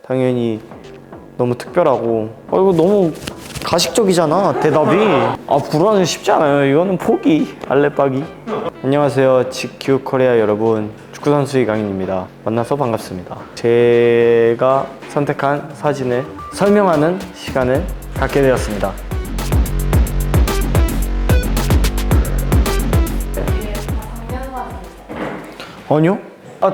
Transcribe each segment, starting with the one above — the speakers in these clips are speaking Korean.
당연히 너무 특별하고 이거 너무 가식적이잖아 대답이. 불안은 쉽지 않아요. 이거는 포기, 알레빠기. 안녕하세요 GQ 코리아 여러분, 축구선수 이강인입니다. 만나서 반갑습니다. 제가 선택한 사진을 설명하는 시간을 갖게 되었습니다. 아니요?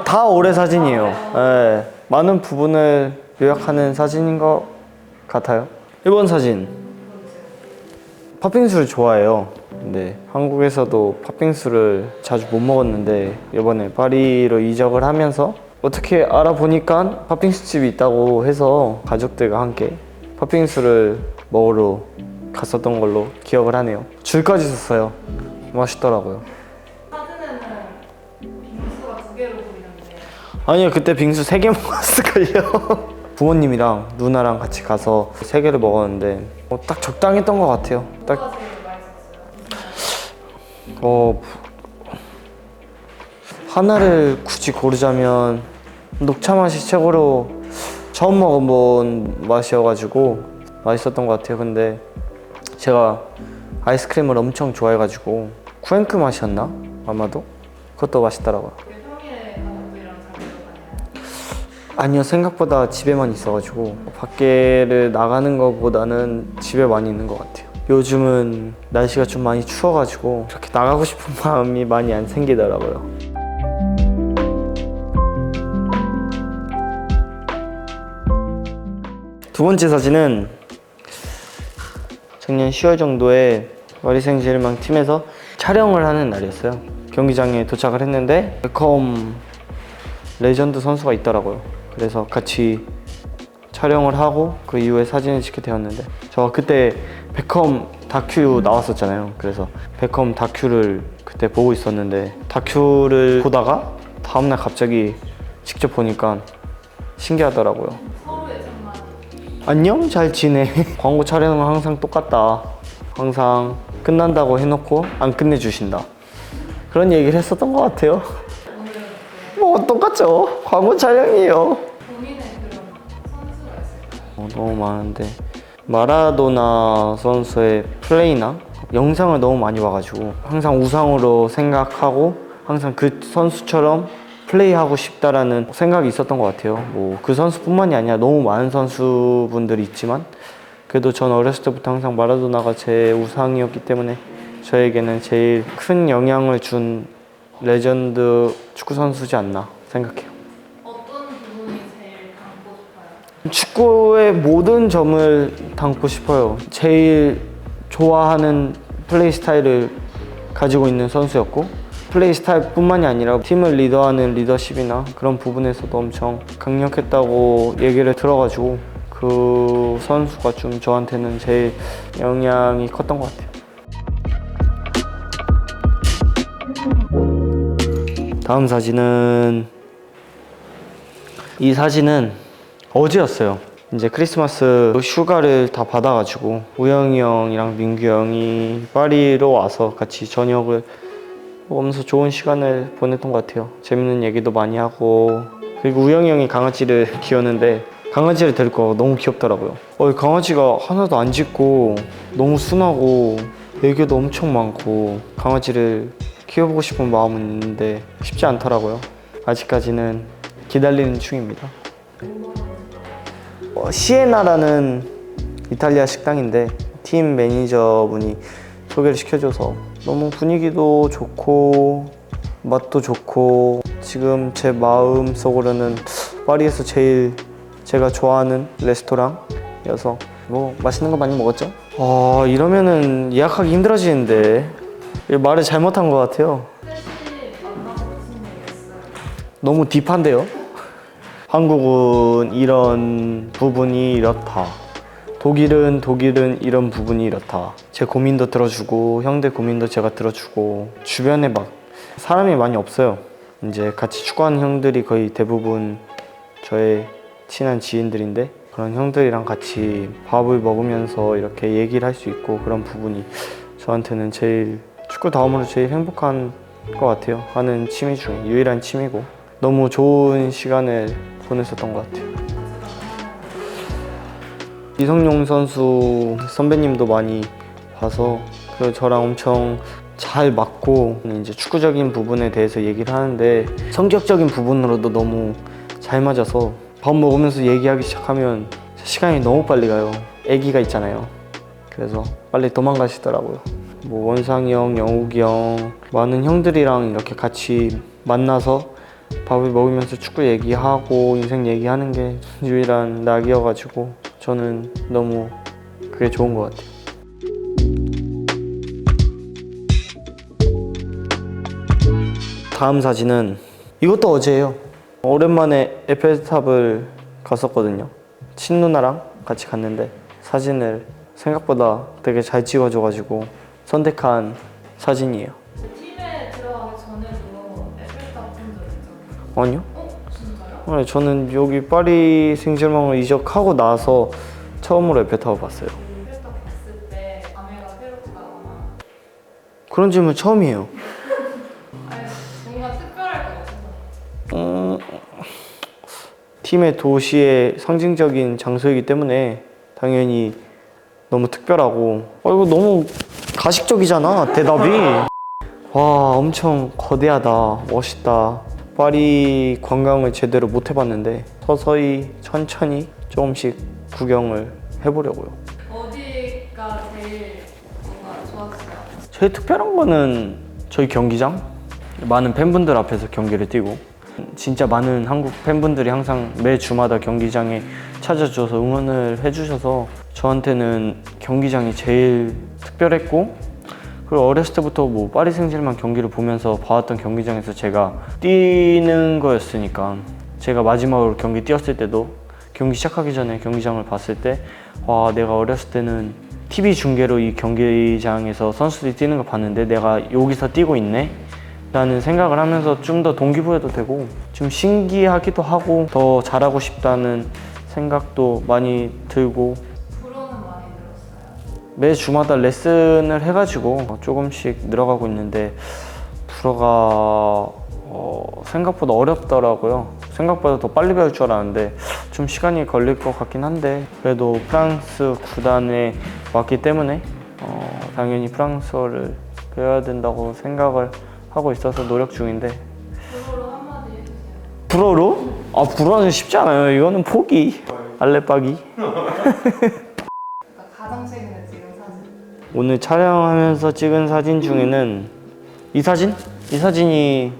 다 올해 사진이에요. 네, 많은 부분을 요약하는 사진인 것 같아요. 이번 사진, 팥빙수를 좋아해요. 근데 한국에서도 팥빙수를 자주 못 먹었는데 이번에 파리로 이적을 하면서 어떻게 알아보니까 팥빙수 집이 있다고 해서 가족들과 함께 팥빙수를 먹으러 갔었던 걸로 기억을 하네요. 줄까지 섰어요. 맛있더라고요. 사진에는 빙수가 2개로 보이는데. 아니요, 그때 빙수 3개 먹었을걸요. 부모님이랑 누나랑 같이 가서 3개를 먹었는데 딱 적당했던 것 같아요. 뭐가 딱 제일 맛있었어요? 하나를 굳이 고르자면 녹차 맛이 최고로 처음 먹어본 맛이어가지고 맛있었던 것 같아요. 근데 제가 아이스크림을 엄청 좋아해가지고 쿠앤크 맛이었나? 아마도? 그것도 맛있더라고요. 평일에 가족들이랑 잘 들어가나요? 아니요, 생각보다 집에만 있어가지고 밖에를 나가는 것보다는 집에 많이 있는 것 같아요. 요즘은 날씨가 좀 많이 추워가지고 그렇게 나가고 싶은 마음이 많이 안 생기더라고요. 두 번째 사진은 작년 10월 정도에 파리 생제르맹 팀에서 촬영을 하는 날이었어요. 경기장에 도착을 했는데 베컴 레전드 선수가 있더라고요. 그래서 같이 촬영을 하고 그 이후에 사진을 찍게 되었는데, 저 그때 베컴 다큐 나왔었잖아요. 그래서 베컴 다큐를 그때 보고 있었는데, 다큐를 보다가 다음날 갑자기 직접 보니까 신기하더라고요. 서로의 정말 안녕, 잘 지내. 광고 촬영은 항상 똑같다. 항상 끝난다고 해놓고 안 끝내주신다. 그런 얘기를 했었던 것 같아요. 오늘은 뭐 똑같죠. 광고 촬영이에요. 고민의 그런 선수가 있을까요? 너무 많은데 마라도나 선수의 플레이나 영상을 너무 많이 봐가지고 항상 우상으로 생각하고 항상 그 선수처럼 플레이하고 싶다라는 생각이 있었던 것 같아요. 뭐 그 선수뿐만이 아니라 너무 많은 선수분들이 있지만 그래도 전 어렸을 때부터 항상 마라도나가 제 우상이었기 때문에 저에게는 제일 큰 영향을 준 레전드 축구 선수지 않나 생각해요. 어떤 부분이 제일 담고 싶어요? 축구의 모든 점을 담고 싶어요. 제일 좋아하는 플레이 스타일을 가지고 있는 선수였고, 플레이 스타일뿐만이 아니라 팀을 리더하는 리더십이나 그런 부분에서도 엄청 강력했다고 얘기를 들어가지고 그 선수가 좀 저한테는 제일 영향이 컸던 것 같아요. 다음 사진은, 이 사진은 어제였어요. 이제 크리스마스 휴가를 다 받아가지고 우영이 형이랑 민규 형이 파리로 와서 같이 저녁을 먹으면서 좋은 시간을 보냈던 것 같아요. 재밌는 얘기도 많이 하고, 그리고 우영이 형이 강아지를 키우는데 강아지를 데리고 와서 너무 귀엽더라고요. 강아지가 하나도 안 짖고 너무 순하고 애교도 엄청 많고, 강아지를 키워보고 싶은 마음은 있는데 쉽지 않더라고요. 아직까지는 기다리는 중입니다. 시에나라는 이탈리아 식당인데 팀 매니저분이 소개를 시켜줘서 너무 분위기도 좋고 맛도 좋고, 지금 제 마음속으로는 파리에서 제일 제가 좋아하는 레스토랑이어서 뭐 맛있는 거 많이 먹었죠? 이러면은 예약하기 힘들어지는데 말을 잘못한 것 같아요. 셋이 만나서 무슨 얘기 했어요? 너무 딥한데요? 한국은 이런 부분이 이렇다. 독일은 이런 부분이 이렇다. 제 고민도 들어주고 형들 고민도 제가 들어주고, 주변에 막 사람이 많이 없어요. 이제 같이 축구하는 형들이 거의 대부분 저의 친한 지인들인데, 그런 형들이랑 같이 밥을 먹으면서 이렇게 얘기를 할 수 있고, 그런 부분이 저한테는 제일, 축구 다음으로 제일 행복한 것 같아요. 하는 취미 중에 유일한 취미고, 너무 좋은 시간을 보냈었던 것 같아요. 이성용 선수 선배님도 많이 봐서 저랑 엄청 잘 맞고 이제 축구적인 부분에 대해서 얘기를 하는데 성격적인 부분으로도 너무 잘 맞아서 밥 먹으면서 얘기하기 시작하면 시간이 너무 빨리 가요. 아기가 있잖아요. 그래서 빨리 도망가시더라고요. 뭐 원상이 형, 영욱이 형, 많은 형들이랑 이렇게 같이 만나서 밥을 먹으면서 축구 얘기하고 인생 얘기하는 게 유일한 낙이어가지고 저는 너무 그게 좋은 것 같아요. 다음 사진은 이것도 어제예요. 오랜만에 에펠탑을 갔었거든요. 친누나랑 같이 갔는데 사진을 생각보다 되게 잘 찍어줘가지고 선택한 사진이에요. 팀에 들어가기 전에도 에펠탑 본 적 있잖아요. 아니요? 진짜요? 네, 저는 여기 파리 생제르맹을 이적하고 나서 처음으로 에펠탑을 봤어요. 에펠탑 봤을 때 감회가 새롭다거나 그런 질문 처음이에요. 아니, 뭔가 특별할 것 같아서. 팀의 도시의 상징적인 장소이기 때문에 당연히 너무 특별하고 이거 너무 가식적이잖아 대답이. 와 엄청 거대하다 멋있다. 파리 관광을 제대로 못 해봤는데 서서히 천천히 조금씩 구경을 해보려고요. 어디가 제일 뭔가 좋았어요? 제일 특별한 거는 저희 경기장 많은 팬분들 앞에서 경기를 뛰고 진짜 많은 한국 팬분들이 항상 매 주마다 경기장에 찾아줘서 응원을 해주셔서 저한테는 경기장이 제일 특별했고 그리고 어렸을 때부터 뭐 파리 생제르맹 경기를 보면서 봐왔던 경기장에서 제가 뛰는 거였으니까 제가 마지막으로 경기 뛰었을 때도 경기 시작하기 전에 경기장을 봤을 때 와 내가 어렸을 때는 TV 중계로 이 경기장에서 선수들이 뛰는 걸 봤는데 내가 여기서 뛰고 있네 라는 생각을 하면서 좀 더 동기부여도 되고 좀 신기하기도 하고 더 잘하고 싶다는 생각도 많이 들고 불어는 많이 들었어요. 매 주마다 레슨을 해가지고 조금씩 늘어가고 있는데 불어가 생각보다 어렵더라고요. 생각보다 더 빨리 배울 줄 알았는데 좀 시간이 걸릴 것 같긴 한데 그래도 프랑스 구단에 왔기 때문에 당연히 프랑스어를 배워야 된다고 생각을 하고 있어서 노력 중인데. 불어로 한마디 해주세요. 불어로? 아 불어는 쉽지 않아요. 이거는 포기. 알레빠기. 그러니까 가장 최근에 찍은 사진. 오늘 촬영하면서 찍은 사진 중에는 이 사진? 이 사진이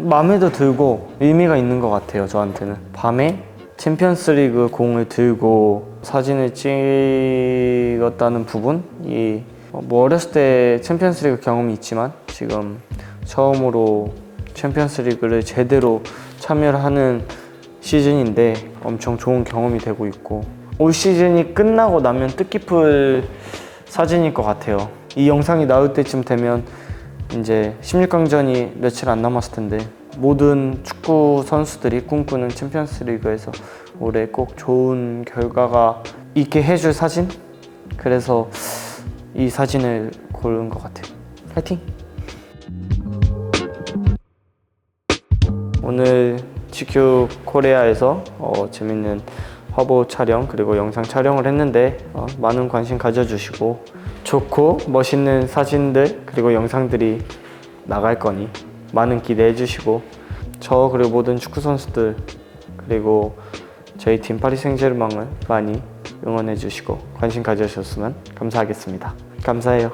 마음에도 들고 의미가 있는 것 같아요. 저한테는 밤에 챔피언스리그 공을 들고 사진을 찍었다는 부분이 뭐 어렸을 때 챔피언스리그 경험이 있지만 지금 처음으로 챔피언스리그를 제대로 참여를 하는 시즌인데 엄청 좋은 경험이 되고 있고 올 시즌이 끝나고 나면 뜻깊을 사진일 것 같아요. 이 영상이 나올 때쯤 되면 이제 16강전이 며칠 안 남았을 텐데 모든 축구 선수들이 꿈꾸는 챔피언스리그에서 올해 꼭 좋은 결과가 있게 해줄 사진? 그래서 이 사진을 고른 것 같아요. 파이팅! 오늘 GQ 코리아에서 재밌는 화보 촬영 그리고 영상 촬영을 했는데 많은 관심 가져주시고 좋고 멋있는 사진들 그리고 영상들이 나갈 거니 많은 기대해 주시고 저 그리고 모든 축구 선수들 그리고 저희 팀 파리 생제르맹을 많이 응원해 주시고 관심 가져주셨으면 감사하겠습니다. 감사해요.